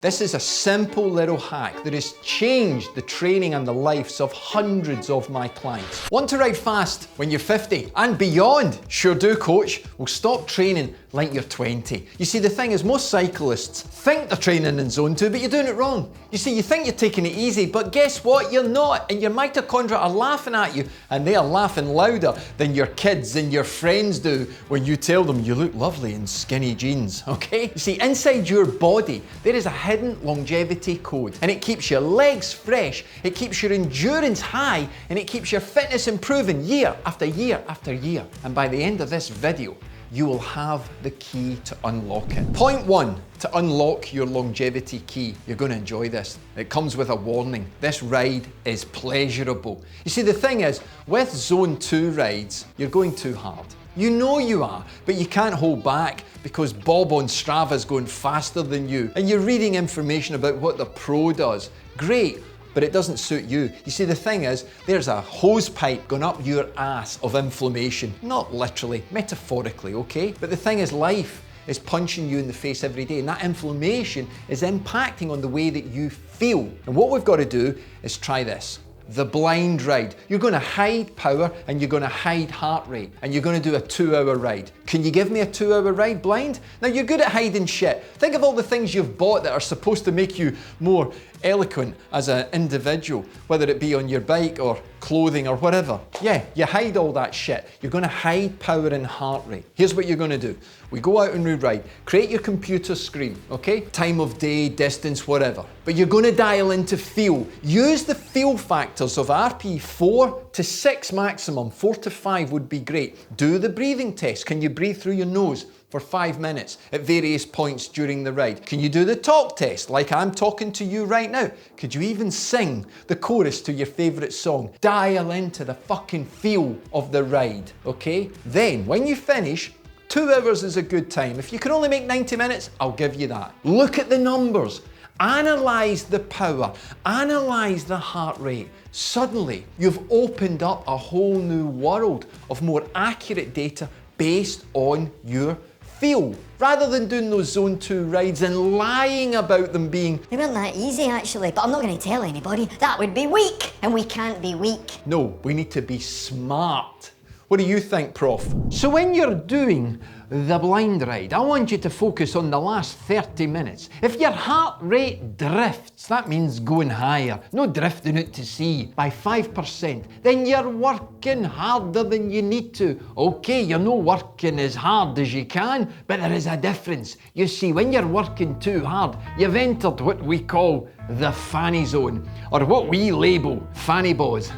This is a simple little hack that has changed the training and the lives of hundreds of my clients. Want to ride fast when you're 50 and beyond? Sure do, coach. Well, stop training like you're 20. You see, the thing is, most cyclists think they're training in zone 2, but you're doing it wrong. You see, you think you're taking it easy, but guess what? You're not. And your mitochondria are laughing at you, and they are laughing louder than your kids and your friends do when you tell them you look lovely in skinny jeans, okay? You see, inside your body, there is a hidden longevity code, and it keeps your legs fresh, it keeps your endurance high, and it keeps your fitness improving year after year after year. And by the end of this video, you will have the key to unlock it. Point 1, to unlock your longevity key. You're going to enjoy this. It comes with a warning. This ride is pleasurable. You see, the thing is, with zone 2 rides, you're going too hard. You know you are, but you can't hold back because Bob on Strava is going faster than you, and you're reading information about what the pro does. Great, but it doesn't suit you. You see, the thing is, there's a hose pipe going up your ass of inflammation. Not literally, metaphorically, okay? But the thing is, life is punching you in the face every day, and that inflammation is impacting on the way that you feel. And what we've got to do is try this. The blind ride. You're going to hide power and you're going to hide heart rate, and you're going to do a 2-hour ride. Can you give me a 2-hour ride blind? Now, you're good at hiding shit. Think of all the things you've bought that are supposed to make you more eloquent as an individual, whether it be on your bike or clothing or whatever. Yeah, you hide all that shit. You're going to hide power and heart rate. Here's what you're going to do. We go out and we ride. Create your computer screen, okay? Time of day, distance, whatever. But you're going to dial into feel. Use the feel factors of RP 4 to 6 maximum. 4 to 5 would be great. Do the breathing test. Can you breathe through your nose for 5 minutes at various points during the ride? Can you do the talk test like I'm talking to you right now? Could you even sing the chorus to your favourite song? Dial into the fucking feel of the ride, okay? Then, when you finish, 2 hours is a good time. If you can only make 90 minutes, I'll give you that. Look at the numbers. Analyse the power. Analyse the heart rate. Suddenly, you've opened up a whole new world of more accurate data based on your feel, rather than doing those zone 2 rides and lying about them being... They weren't that easy actually, but I'm not going to tell anybody. That would be weak, and we can't be weak. No, we need to be smart. What do you think, Prof? So when you're doing the blind ride, I want you to focus on the last 30 minutes. If your heart rate drifts, that means going higher, no drifting out to sea, by 5%, then you're working harder than you need to. Okay, you're not working as hard as you can, but there is a difference. You see, when you're working too hard, you've entered what we call the fanny zone, or what we label fanny boys.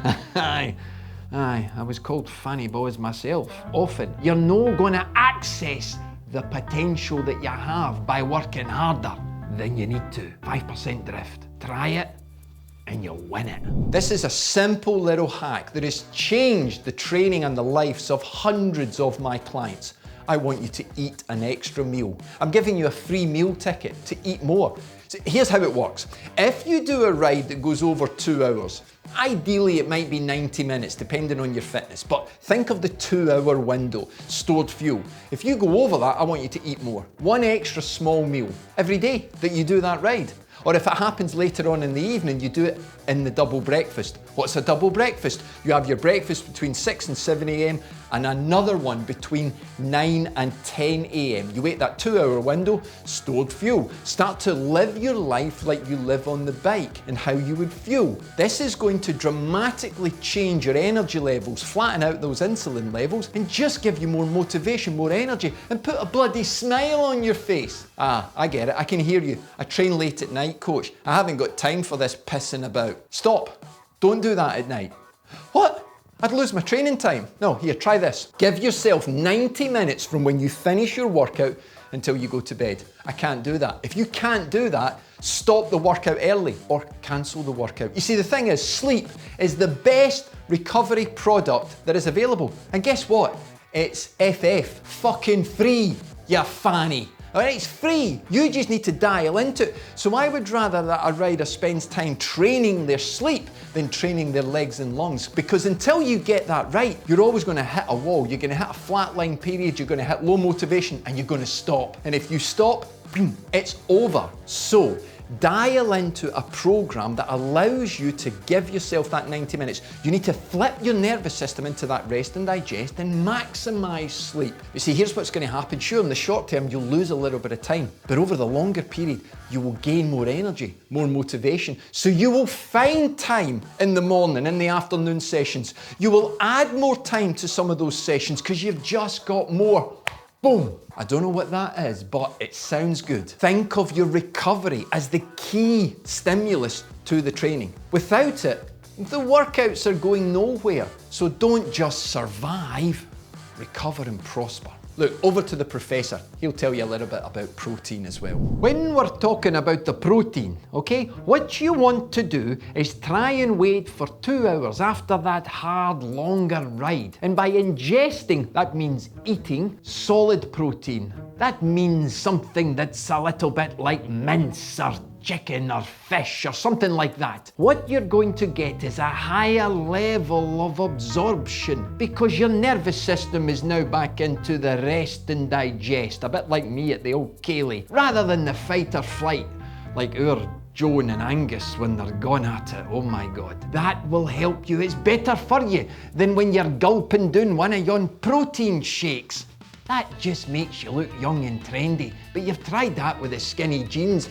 Aye, I was called fanny boys myself, often. You're not going to access the potential that you have by working harder than you need to. 5% drift. Try it and you'll win it. This is a simple little hack that has changed the training and the lives of hundreds of my clients. I want you to eat an extra meal. I'm giving you a free meal ticket to eat more. So here's how it works. If you do a ride that goes over 2 hours, ideally it might be 90 minutes depending on your fitness, but think of the 2-hour window, stored fuel. If you go over that, I want you to eat more. 1 extra small meal every day that you do that ride. Or if it happens later on in the evening, you do it in the double breakfast. What's a double breakfast? You have your breakfast between 6 and 7 a.m. and another one between 9 and 10 a.m. You wait that 2-hour window, stored fuel. Start to live your life like you live on the bike and how you would fuel. This is going to dramatically change your energy levels, flatten out those insulin levels, and just give you more motivation, more energy, and put a bloody smile on your face. Ah, I get it, I can hear you. I train late at night, coach. I haven't got time for this pissing about. Stop, don't do that at night. What? I'd lose my training time. No, here, try this. Give yourself 90 minutes from when you finish your workout until you go to bed. I can't do that. If you can't do that, stop the workout early or cancel the workout. You see, the thing is, sleep is the best recovery product that is available. And guess what? It's fucking free, you fanny. All right, it's free. You just need to dial into it. So I would rather that a rider spends time training their sleep than training their legs and lungs, because until you get that right, you're always going to hit a wall. You're going to hit a flatline period. You're going to hit low motivation and you're going to stop. And if you stop, boom, it's over. So Dial into a program that allows you to give yourself that 90 minutes. You need to flip your nervous system into that rest and digest and maximize sleep. You see, here's what's going to happen. Sure, in the short term, you'll lose a little bit of time, but over the longer period, you will gain more energy, more motivation. So you will find time in the morning, in the afternoon sessions. You will add more time to some of those sessions because you've just got more. Boom. I don't know what that is, but it sounds good. Think of your recovery as the key stimulus to the training. Without it, the workouts are going nowhere. So don't just survive, recover and prosper. Look, over to the professor. He'll tell you a little bit about protein as well. When we're talking about the protein, okay, what you want to do is try and wait for 2 hours after that hard, longer ride. And by ingesting, that means eating solid protein. That means something that's a little bit like mince or chicken or fish or something like that. What you're going to get is a higher level of absorption because your nervous system is now back into the rest and digest, a bit like me at the old Cayley, rather than the fight or flight like our Joan and Angus when they're gone at it. Oh my God. That will help you. It's better for you than when you're gulping down one of yon protein shakes. That just makes you look young and trendy, but you've tried that with the skinny jeans.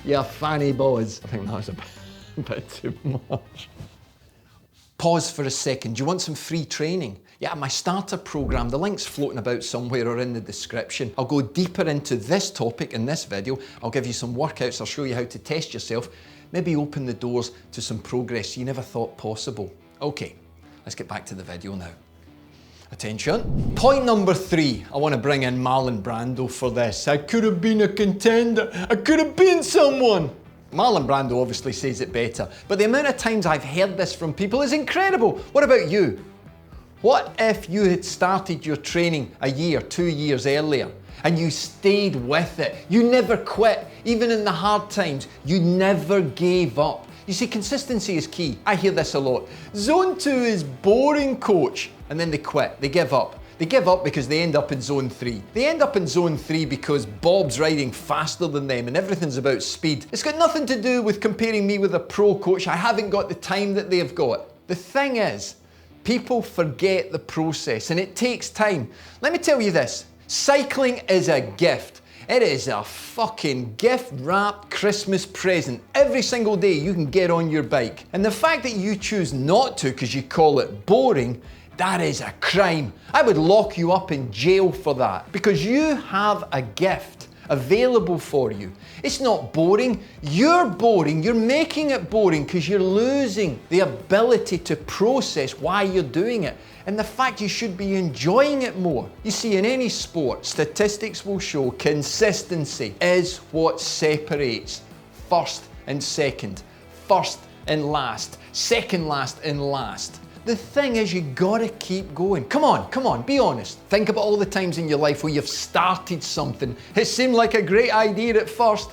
You fanny boys. I think that was a bit too much. Pause for a second. Do you want some free training? Yeah, my starter program, the link's floating about somewhere or in the description. I'll go deeper into this topic in this video. I'll give you some workouts. I'll show you how to test yourself. Maybe open the doors to some progress you never thought possible. Okay, let's get back to the video now. Attention. Point number 3. I want to bring in Marlon Brando for this. I could have been a contender. I could have been someone. Marlon Brando obviously says it better, but the amount of times I've heard this from people is incredible. What about you? What if you had started your training a year, 2 years earlier, and you stayed with it? You never quit, even in the hard times. You never gave up. You see, consistency is key. I hear this a lot. Zone 2 is boring, coach. And then they quit, they give up. They give up because they end up in zone 3. They end up in zone 3 because Bob's riding faster than them and everything's about speed. It's got nothing to do with comparing me with a pro coach. I haven't got the time that they've got. The thing is, people forget the process and it takes time. Let me tell you this, cycling is a gift. It is a fucking gift-wrapped Christmas present. Every single day you can get on your bike. And the fact that you choose not to because you call it boring, that is a crime. I would lock you up in jail for that because you have a gift available for you. It's not boring. You're boring. You're making it boring because you're losing the ability to process why you're doing it and the fact you should be enjoying it more. You see, in any sport, statistics will show consistency is what separates first and second, first and last, second last and last. The thing is, you gotta keep going. Come on, be honest. Think about all the times in your life where you've started something. It seemed like a great idea at first,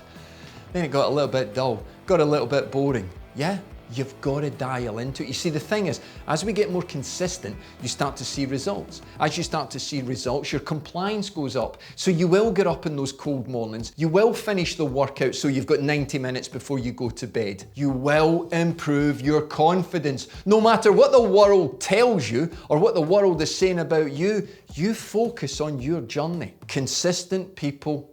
then it got a little bit dull, got a little bit boring. Yeah? You've got to dial into it. You see, the thing is, as we get more consistent, you start to see results. As you start to see results, your compliance goes up. So you will get up in those cold mornings. You will finish the workout so you've got 90 minutes before you go to bed. You will improve your confidence. No matter what the world tells you or what the world is saying about you, you focus on your journey. Consistent people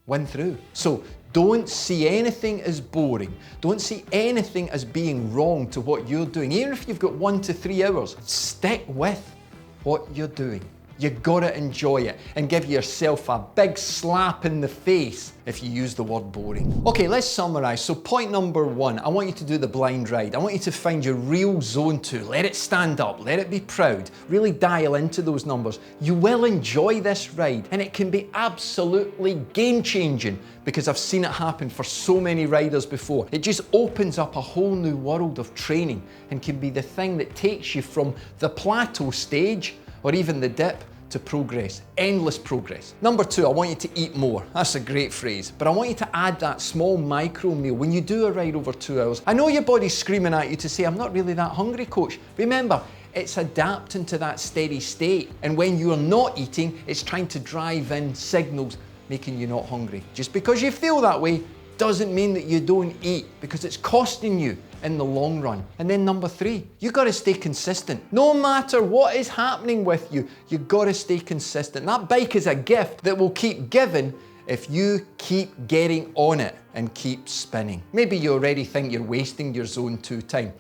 win through. So don't see anything as boring. Don't see anything as being wrong to what you're doing. Even if you've got 1 to 3 hours, stick with what you're doing. You gotta enjoy it and give yourself a big slap in the face if you use the word boring. Okay, let's summarize. So point number 1, I want you to do the blind ride. I want you to find your real zone 2. Let it stand up, let it be proud. Really dial into those numbers. You will enjoy this ride and it can be absolutely game changing because I've seen it happen for so many riders before. It just opens up a whole new world of training and can be the thing that takes you from the plateau stage or even the dip to progress, endless progress. Number 2, I want you to eat more. That's a great phrase, but I want you to add that small micro meal when you do a ride over 2 hours. I know your body's screaming at you to say, I'm not really that hungry, coach. Remember, it's adapting to that steady state. And when you're not eating, it's trying to drive in signals making you not hungry. Just because you feel that way doesn't mean that you don't eat, because it's costing you in the long run. And then number 3, you gotta stay consistent. No matter what is happening with you, you gotta stay consistent. That bike is a gift that will keep giving if you keep getting on it and keep spinning. Maybe you already think you're wasting your zone 2 time.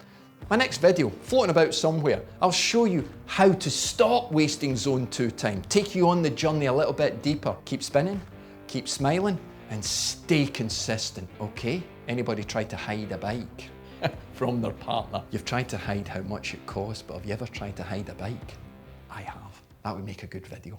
My next video, floating about somewhere, I'll show you how to stop wasting zone 2 time, take you on the journey a little bit deeper. Keep spinning, keep smiling, and stay consistent, okay? Anybody try to hide a bike from their partner? You've tried to hide how much it costs, but have you ever tried to hide a bike? I have. That would make a good video.